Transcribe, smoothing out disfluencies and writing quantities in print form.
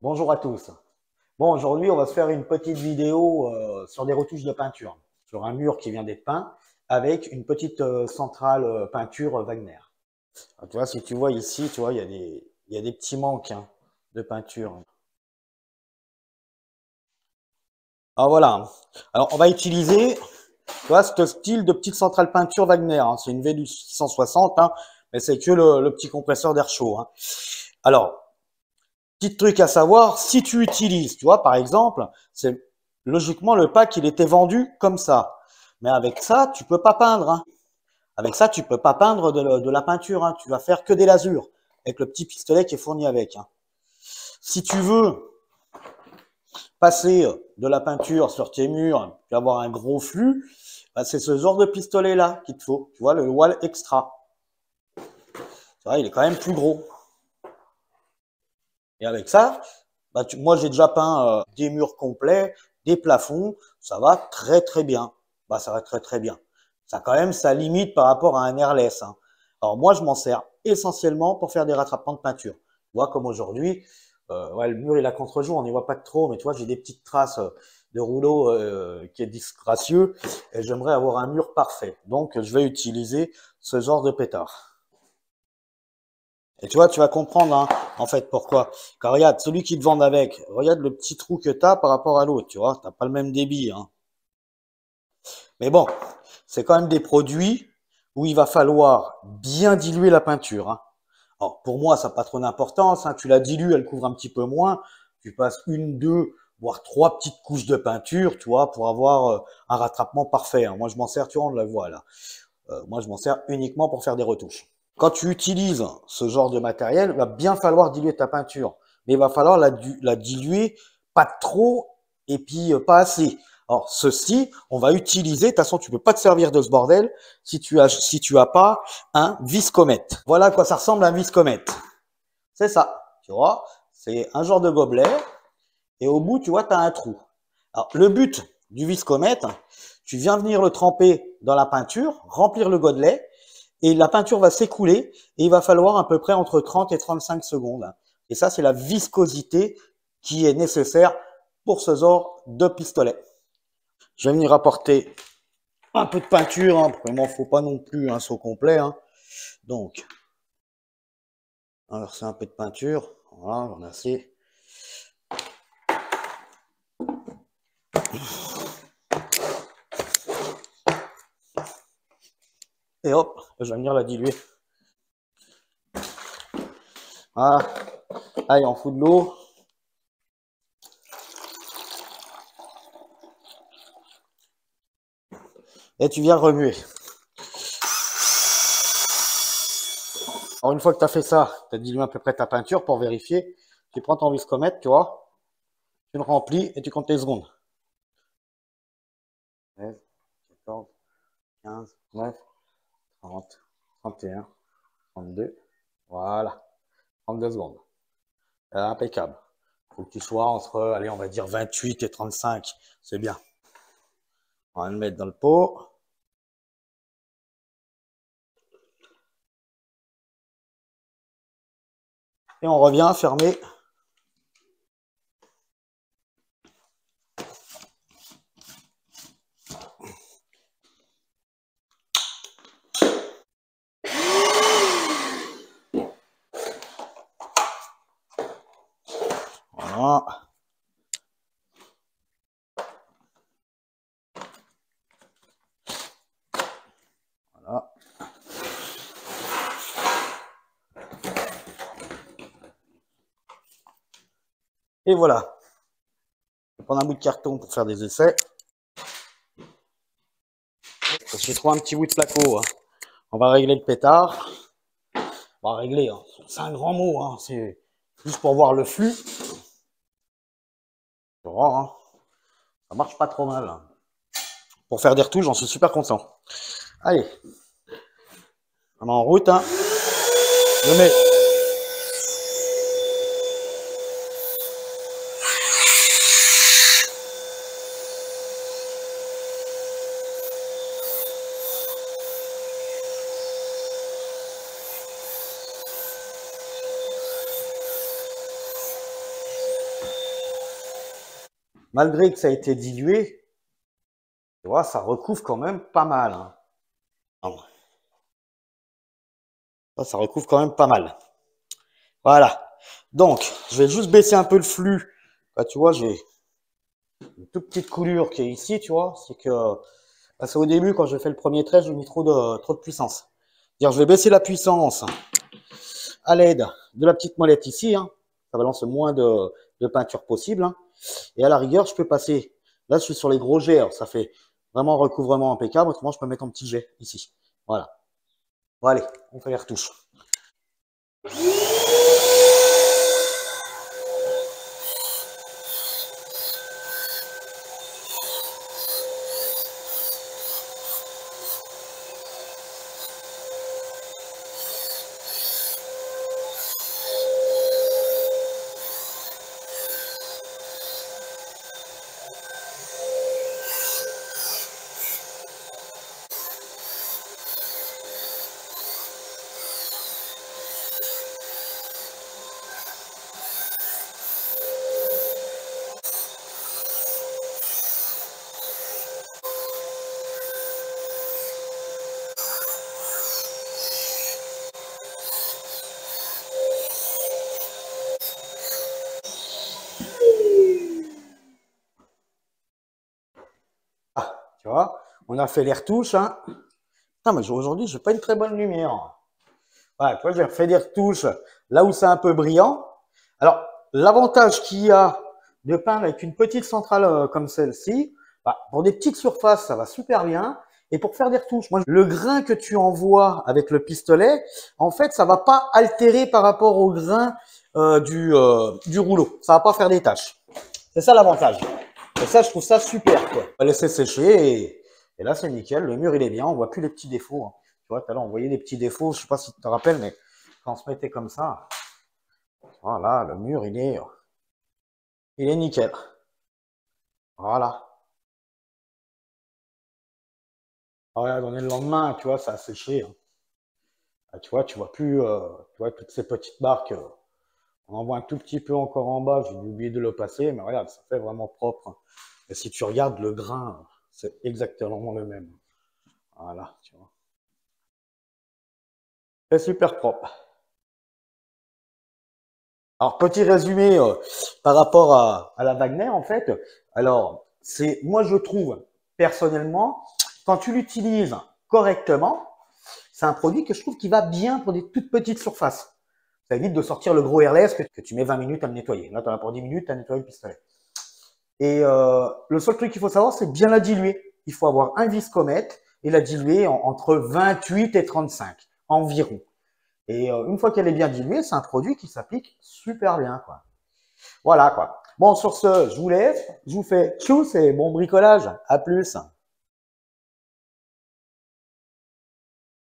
Bonjour à tous. Bon, aujourd'hui, on va se faire une petite vidéo sur des retouches de peinture, sur un mur qui vient d'être peint, avec une petite centrale peinture Wagner. Alors, tu vois, si tu vois ici, tu vois, il y a des petits manques hein, de peinture. Alors voilà. Alors, on va utiliser, tu vois, ce style de petite centrale peinture Wagner. Hein. C'est une Velux 660, hein, mais c'est que le petit compresseur d'air chaud. Hein. Alors, petit truc à savoir, si tu utilises, tu vois, par exemple, c'est logiquement le pack, il était vendu comme ça. Mais avec ça, tu peux pas peindre. Hein. Avec ça, tu peux pas peindre de la peinture. Hein. Tu vas faire que des lasures avec le petit pistolet qui est fourni avec. Hein. Si tu veux passer de la peinture sur tes murs, puis avoir un gros flux, bah, c'est ce genre de pistolet-là qu'il te faut. Tu vois, le Wall Extra. Tu vois, il est quand même plus gros. Et avec ça, bah, moi j'ai déjà peint des murs complets, des plafonds, ça va très très bien. Bah, ça va très très bien. Ça a quand même sa limite par rapport à un airless. Hein. Alors moi je m'en sers essentiellement pour faire des rattrapements de peinture. Tu vois comme aujourd'hui, ouais, le mur il a contre-jour, on n'y voit pas trop, mais tu vois j'ai des petites traces de rouleau qui est disgracieux et j'aimerais avoir un mur parfait. Donc je vais utiliser ce genre de pétard. Et tu vois, tu vas comprendre, hein, en fait, pourquoi. Car regarde, celui qui te vend avec, regarde le petit trou que tu as par rapport à l'autre, tu vois, t'as pas le même débit, hein. Mais bon, c'est quand même des produits où il va falloir bien diluer la peinture, hein. Alors, pour moi, ça n'a pas trop d'importance, hein. Tu la dilues, elle couvre un petit peu moins. Tu passes une, deux, voire trois petites couches de peinture, tu vois, pour avoir un rattrapement parfait, hein. Moi, je m'en sers, tu vois, on la voit là. Moi, je m'en sers uniquement pour faire des retouches. Quand tu utilises ce genre de matériel, il va bien falloir diluer ta peinture. Mais il va falloir la diluer pas trop et puis pas assez. Alors, ceci, on va utiliser, de toute façon, tu peux pas te servir de ce bordel si tu as pas un viscomètre. Voilà à quoi ça ressemble un viscomètre. C'est ça, tu vois. C'est un genre de gobelet et au bout, tu vois, tu as un trou. Alors, le but du viscomètre, tu viens venir le tremper dans la peinture, remplir le gobelet et la peinture va s'écouler et il va falloir à peu près entre 30 et 35 secondes. Et ça, c'est la viscosité qui est nécessaire pour ce genre de pistolet. Je vais venir apporter un peu de peinture, hein, il m'en faut pas non plus un saut complet. Hein. Donc, alors c'est un peu de peinture, voilà, j'en ai assez. Et hop, je vais venir la diluer. Voilà, là il en fout de l'eau. Et tu viens remuer. Alors une fois que tu as fait ça, tu as dilué à peu près ta peinture pour vérifier. Tu prends ton viscomètre, tu vois, tu le remplis et tu comptes les secondes. 13, 14, 15, 9, 30, 31, 32. Voilà, 32 secondes. Impeccable. Il faut que tu sois entre, allez, on va dire 28 et 35. C'est bien. On va le mettre dans le pot. Et on revient fermer. Voilà. Voilà. Et voilà. Je vais prendre un bout de carton pour faire des essais. J'ai trouvé un petit bout de placo. Hein. On va régler le pétard. On va régler. Hein. C'est un grand mot. Hein. C'est juste pour voir le flux. Tu vois, hein. Ça marche pas trop mal. Hein. Pour faire des retouches, j'en suis super content. Allez. On est en route. Hein. Je mets. malgré que ça a été dilué, tu vois, ça recouvre quand même pas mal. Hein. Ça recouvre quand même pas mal. Voilà. Donc, je vais juste baisser un peu le flux. Là, tu vois, j'ai une toute petite coulure qui est ici, tu vois. C'est que, c'est au début, quand j'ai fait le premier trait, j'ai mis trop de puissance. C'est-à-dire, je vais baisser la puissance à l'aide de la petite molette ici. Hein. Ça balance le moins de peinture possible. Hein. Et à la rigueur, je peux passer. Là, je suis sur les gros jets. Alors, ça fait vraiment un recouvrement impeccable. Autrement, je peux mettre un petit jet ici. Voilà. Bon, allez, on fait les retouches. Tu vois, on a fait les retouches. Hein. Non, mais aujourd'hui, je n'ai pas une très bonne lumière. Voilà, tu vois, j'ai fait des retouches là où c'est un peu brillant. Alors, l'avantage qu'il y a de peindre avec une petite centrale comme celle-ci, bah, pour des petites surfaces, ça va super bien. Et pour faire des retouches, moi, le grain que tu envoies avec le pistolet, en fait, ça va pas altérer par rapport au grain du rouleau. Ça va pas faire des taches. C'est ça l'avantage. Et ça, je trouve ça super, quoi. On va laisser sécher et là, c'est nickel. Le mur, il est bien. On voit plus les petits défauts. Hein. Tu vois, tout à l'heure, on voyait des petits défauts. Je sais pas si tu te rappelles, mais quand on se mettait comme ça, voilà, le mur, il est nickel. Voilà. Regarde, on est le lendemain, tu vois, ça a séché. Hein. Ah, tu vois plus, tu vois, toutes ces petites marques. On en voit un tout petit peu encore en bas. J'ai oublié de le passer, mais regarde, ça fait vraiment propre. Hein. Et si tu regardes le grain, c'est exactement le même. Voilà, tu vois. C'est super propre. Alors, petit résumé par rapport à la Wagner, en fait. Alors, moi, je trouve, personnellement, quand tu l'utilises correctement, c'est un produit que je trouve qui va bien pour des toutes petites surfaces. Ça évite de sortir le gros airless que tu mets 20 minutes à le nettoyer. Là, tu en as pour 10 minutes à nettoyer le pistolet. Et le seul truc qu'il faut savoir, c'est bien la diluer. Il faut avoir un viscomètre et la diluer entre 28 et 35 environ. Et une fois qu'elle est bien diluée, c'est un produit qui s'applique super bien, quoi. Voilà, quoi. Bon, sur ce, je vous laisse. Je vous fais tchuss et bon bricolage. À plus.